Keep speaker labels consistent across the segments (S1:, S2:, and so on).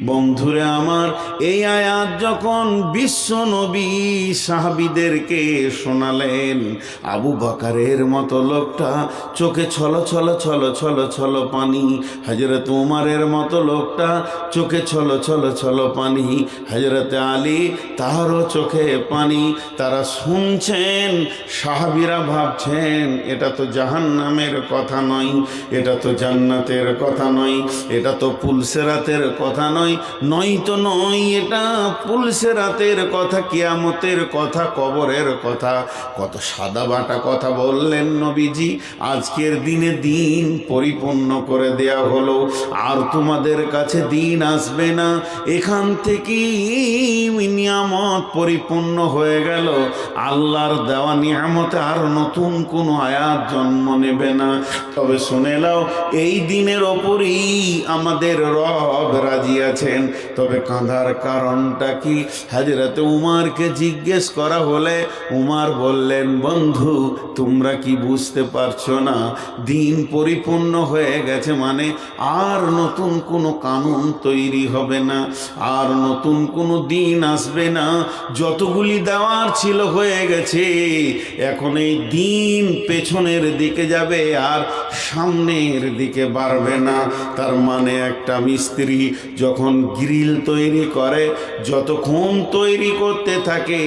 S1: বন্ধুরে আমার, এই আয়াত যখন বিশ্ব নবী সাহাবীদেরকে শোনালেন, আবু বকরের মতো লোকটা চোখে ছলো ছলো ছলো ছলো ছলো পানি, হযরত উমরের মতো লোকটা চোখে ছলো ছলো ছলো পানি, হযরত আলী তারও চোখে পানি। তারা শুনছেন, সাহাবীরা ভাবছেন এটা তো জাহান্নামের কথা নয়, এটা তো জান্নাতের কথা নয়, এটা তো পুলসেরাতের কথা নয়, নয়তো নয়, এটা পুলসেরাতের কথা, কিয়ামতের কথা, কবরের কথা। কত সাদা বাটা কথা বললেন নবীজি। আজকের দিনে দিন পরিপূর্ণ করে দেয়া হলো, আর তোমাদের কাছে দিন আসবে না। এখান থেকেই নিয়ামত পরিপূর্ণ হয়ে গেল। আল্লাহর দেওয়া নিয়ামতে আর নতুন কোনো আয়াত জন্ম নেবে না। তবে শুনে নাও, এই দিনের ওপরই আমাদের রব রাজি আছেন। তবে কাঁদার কারণটা কি? হযরত উমরকে জিজ্ঞেস করা হলে উমর বললেন, বন্ধু তোমরা কি বুঝতে পারছো না? দিন পরিপূর্ণ হয়ে গেছে, মানে আর নতুন কোনো কানুন তৈরি হবে না, আর নতুন কোনো দিন আসবে না। যতগুলি দেওয়ার ছিল হয়ে গেছে, এখন এই দিন পেছনের দিকে যাবে আর সামনের দিকে বাড়বে না। তার মানে একটা মিস্ত্রি যখন গ্রিল তৈরি করে, যতক্ষণ তৈরি করতে থাকে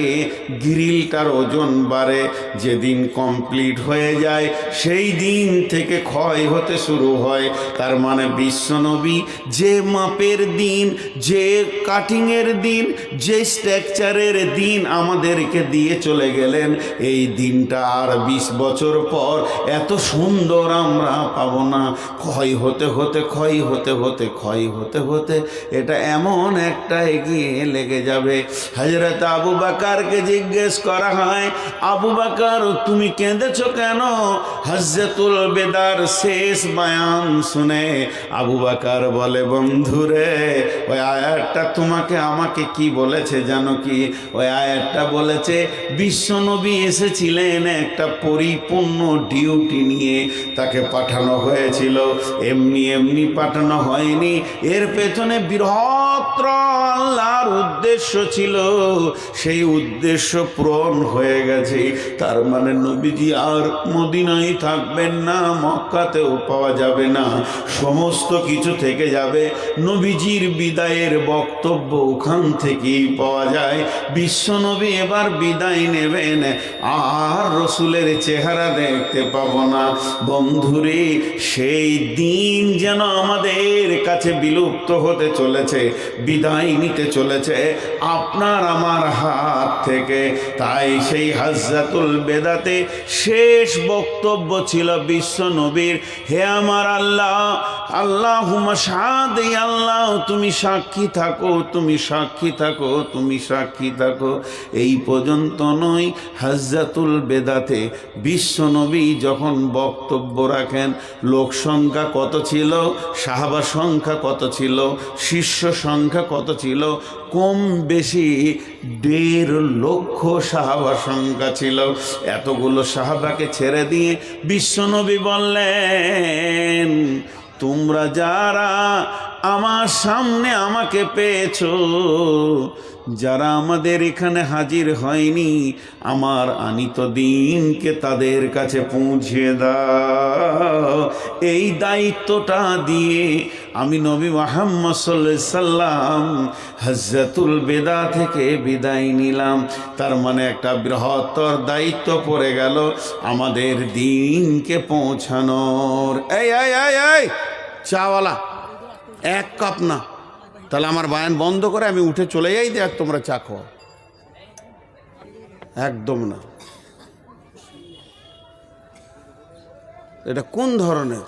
S1: গ্রিলটার ওজন বাড়ে, যেদিন কমপ্লিট হয়ে যায় সেই দিন থেকে ক্ষয় হতে শুরু হয়। তার মানে বিশ্বনবী যে মাপের দিন, যে কাটিংয়ের দিন, যে স্ট্রাকচারের দিন আমাদেরকে দিয়ে চলে গেলেন, এই দিনটা আর 20 বছর পর এত সুন্দর আমরা পাবো না। ক্ষয় হতে হতে ক্ষয় হতে হতে ক্ষয় হতে হতে এটা এমন একটা এগিয়ে লেগে যাবে। হযরত আবু বকরকে জিজ্ঞেস করা হয়, আবু বকর তুমি কেঁদেছো কেন? হজ্জাতুল বেদার শেষ বয়ান শুনে আবু বকর বলে, বন্ধুরে ওই আয়াতটা তোমাকে আমাকে কি বলেছে জানো কি? ওই আয়াতটা বলেছে বিশ্বনবী এসেছিলেন একটা পরিপূর্ণ ডিউটি নিয়ে, তাকে পাঠানো হয়েছিল, এমনি এমনি পাঠানো হয়নি। এর পেছনে বৃহত্তর আল্লাহর উদ্দেশ্য ছিল, সেই উদ্দেশ্য পূরণ হয়ে গেছে। তার মানে নবীজি আর মদিনায় থাকবেন না, মক্কাতেও পাওয়া যাবে না, সমস্ত কিছু থেকে যাবে। নবীজির বিদায়ের বক্তব্য ওখান থেকেই পাওয়া যায়। বিশ্বনবী এবার বিদায় নেবেন, আর রসুলের চেহারা দেখতে পাবো না। বন্ধুরে, সেই দিন যেন আমাদের কাছে বিলুপ্ত হতে চলেছে, বিদায় নিতে চলেছে আপনার আমার হাত থেকে। তাই সেই হজ্জাতুল বেদাতে শেষ বক্তব্য ছিল বিশ্ব নবীর, হে আমার আল্লাহ, আল্লাহুম্মা শাহাদ, আল্লাহ তুমি সাক্ষী থাকো, তুমি সাক্ষী থাকো, তুমি সাক্ষী থাকো। এই পর্যন্ত নয়, হজ্জাতুল বেদাতে বিশ্ব নবী যখন বক্তব্য রাখেন, লোক সংখ্যা কত ছিল, সাহাবা সংখ্যা কত ছিল, শিষ্য সংখ্যা কত ছিল? কম বেশি 1.5 লক্ষ সাহাবা সংখ্যা ছিল। এতগুলো সাহাবাকে ছেড়ে দিয়ে বিশ্বনবী বললেন, তোমরা যারা আমার সামনে আমাকে পেয়েছো, যারা আমাদের এখানে হাজির হয়নি, আমার আনিত দিনকে তাদের কাছে পৌঁছে দাও। এই দায়িত্বটা দিয়ে আমি নবী মুহাম্মদ সাল্লাল্লাহু আলাইহি সাল্লাম হজ্জাতুল বেদা থেকে বিদায় নিলাম। তার মানে একটা বৃহত্তর দায়িত্ব পড়ে গেল আমাদের দিনকে পৌঁছানোর। এই এই এই এই চাওয়ালা, 1 কাপ না, তাহলে আমার বায়ান বন্ধ করে আমি উঠে চলে যাই, দেখ তোমরা চা খাও। একদম না, এটা কোন ধরনের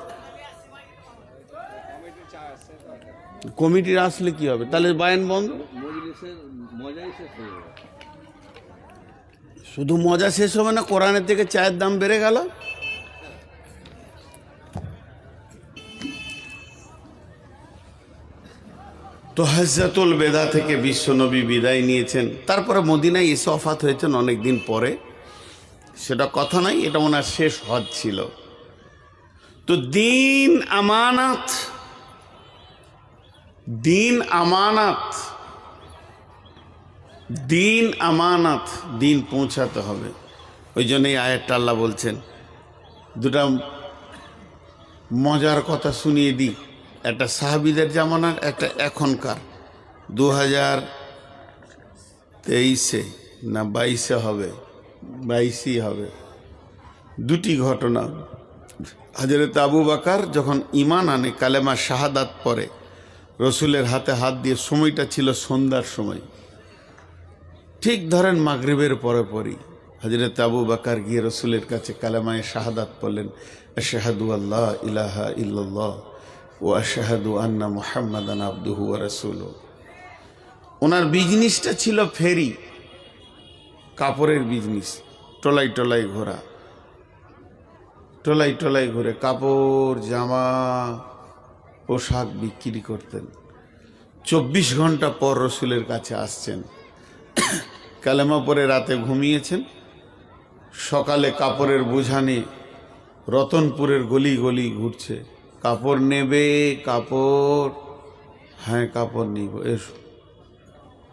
S1: কমিটির? আসলে কি হবে? তাহলে বায়ান বন্ধ, শুধু মজা শেষ হবে না, কোরআনের থেকে চায়ের দাম বেড়ে গেল। তো হজ্জাতুল বেদা থেকে বিশ্বনবী বিদায় নিয়েছেন, তারপরে মদিনায় এসে ওফাত হয়েছেন অনেক দিন পরে, সেটা কথা নাই, এটা ওনার শেষ হজ ছিল। তো দিন আমানত, দিন আমানত, দিন আমানত, দিন পৌঁছাতে হবে। ওই জন্যই আয়াতটা আল্লাহ বলছেন। দুটা মজার কথা শুনিয়ে দিই, একটা সাহাবীদের জামানার, একটা এখনকার 2023 না 22 হবে, 22 হবে। দুটি ঘটনা। হযরত আবু বকর যখন ঈমান আনে, কালেমা শাহাদাত পড়ে, রসুলের হাতে হাত দিয়ে, সময়টা ছিল সন্ধ্যার সময়, ঠিক ধরেন মাগরিবের পরে পরই হযরত আবু বকর গিয়ে রসুলের কাছে কালেমায়ে শাহাদাত পড়লেন, আশহাদু আল্লা ইলাহা ইল্লাল্লাহ ওয়া আশহাদু আন্না মুহাম্মাদান আবদুহু ওয়া রাসূলুহু। ওনার বিজনেসটা ছিল ফেরি, কাপড়ের বিজনেস, টলাই টলাই ঘোরা, টলাই টলাই ঘুরে কাপড়, জামা, পোশাক বিক্রি করতেন। 24 ঘন্টা পর রসুলের কাছে আসছেন, কালেমা পরে রাতে ঘুমিয়েছেন, সকালে কাপড়ের বোঝা নিয়ে রতনপুরের গলি গলি ঘুরছে, কাপড় নেবে, কাপড়, হ্যাঁ কাপড় নিব, এসো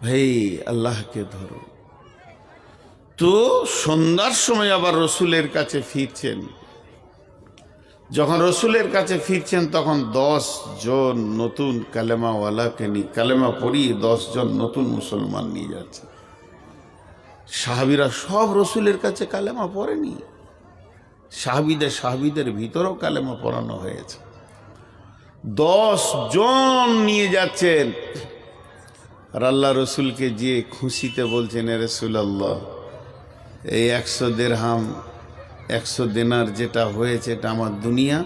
S1: ভাই আল্লাহকে ধরো। তো সন্ধ্যার সময় আবার রসুলের কাছে ফিরছেন। যখন রসুলের কাছে ফিরছেন তখন 10 জন নতুন কালেমাওয়ালাকে নিয়ে, কালেমা পড়িয়ে 10 জন নতুন মুসলমান নিয়ে যাচ্ছে। সাহাবীরা সব রসুলের কাছে কালেমা পড়েনি, সাহাবীদের ভিতরেও কালেমা পড়ানো হয়েছে। 10 জন নিয়ে যাচ্ছেন, আর আল্লাহ রসুলকে যে খুশিতে বলছেন, এ রাসূলুল্লাহ, এই 100 দিরহাম, 100 দিনার যেটা হয়েছে এটা আমার দুনিয়া,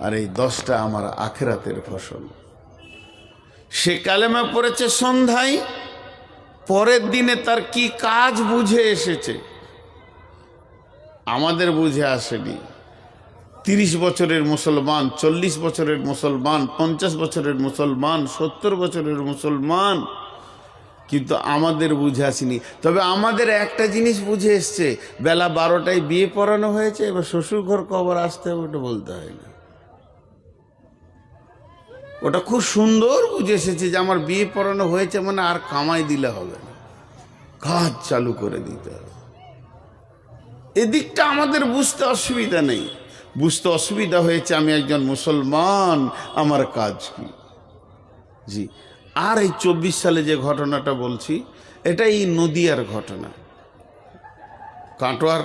S1: আর এই 10টা আমার আখিরাতের ফসল। সে কালেমা পড়েছে সন্ধ্যায়, পরের দিনে তার কি কাজ বুঝে এসেছে, আমাদের বুঝে আসেনি। 30 বছরের মুসলমান, 40 বছরের মুসলমান, 50 বছরের মুসলমান, 70 বছরের মুসলমান, কিন্তু আমাদের বুঝে আসেনি। তবে আমাদের একটা জিনিস বুঝে এসছে, বেলা 12টায় বিয়ে পড়ানো হয়েছে, এবার শ্বশুর ঘর কবর আসতে হবে, ওটা বলতে হয় না। ওটা খুব সুন্দর বুঝে এসেছে যে আমার বিয়ে পড়ানো হয়েছে মানে আর কামাই দিলে হবে না, কাজ চালু করে দিতে হবে। এদিকটা আমাদের বুঝতে অসুবিধা নেই, বুঝতে অসুবিধা হয়েছে আমি একজন মুসলমান, আমার কাজ কি। জি। আর এই 24 সালে যে ঘটনাটা বলছি, এটা এই নদিয়ার ঘটনা। কাটোয়ার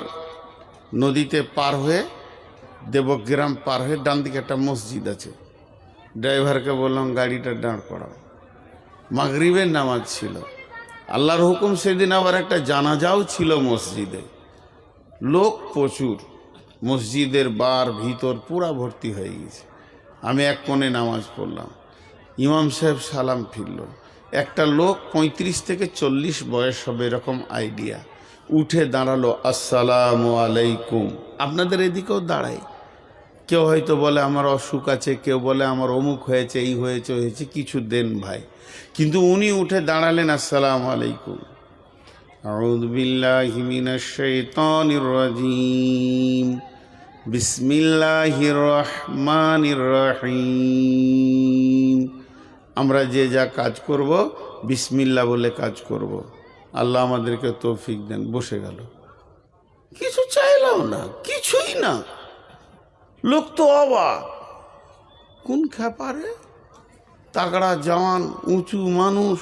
S1: নদীতে পার হয়ে, দেবগ্রাম পার হয়ে ডান দিকে একটা মসজিদ আছে। ড্রাইভারকে বললাম গাড়িটা দাঁড় করাও। মাগরিবের নামাজ ছিল, আল্লাহর হুকুম সেদিন আবার একটা জানাজাও ছিল মসজিদে, লোক প্রচুর, মসজিদের বার ভিতর পুরা ভর্তি হয়ে গেছে। আমি এক কোণে নামাজ পড়লাম, ইমাম সাহেব সালাম ফিরল। একটা লোক 35 থেকে 40 বয়স হবে এরকম আইডিয়া, উঠে দাঁড়ালো, আসসালামু আলাইকুম। আপনাদের এদিকেও দাঁড়ায়, কেউ হয়তো বলে আমার অসুখ আছে, কেউ বলে আমার অমুক হয়েছে, এই হয়েছে হয়েছে, কিছু দেন ভাই। কিন্তু উনি উঠে দাঁড়ালেন, আসসালামু আলাইকুম। আউযু বিল্লাহি মিনাশ শাইতানির রাজীম, বিসমিল্লাহির রহমানির রহিম। আমরা যে যা কাজ করব বিসমিল্লাহ বলে কাজ করব, আল্লাহ আমাদেরকে তৌফিক দেন। বসে গেল, কিছু চাইলাম না, কিছুই না। লোক তো অবাক, কোন খেপারে, তাগড়া জওয়ান, উঁচু মানুষ,